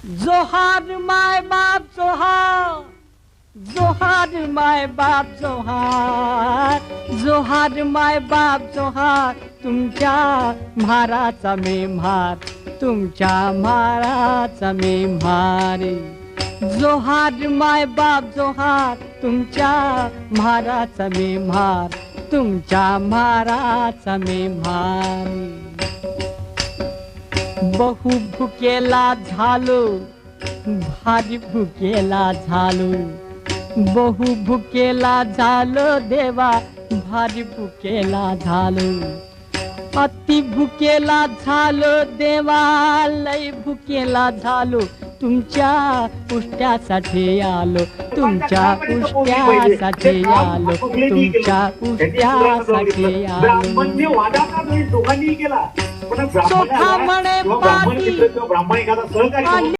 जोहार माय बाप जोहार, जोहार माय बाप जोहार, जोहार माय बाप जोहार, तुमच्या म्हाराचा मी म्हार, तुमच्या म्हाराचा मी म्हार. जोहार माय बाप जोहार, तुमच्या म्हाराचा मी म्हार, तुमच्या म्हाराचा मी म्हार. बहु भुकेला झालो, भारी भुकेला झालो, बहु भुकेला झालो देवा, भारी भुकेला झालो. अति भुकेला झालो देवा, लय भुकेला झालो, तुमच्या उष्ट्यासाठी आलो, तुमच्या उष्ट्यासाठी आलो, तुमच्या उष्ट्यासाठी आलो. चोखा म्हणे पाटी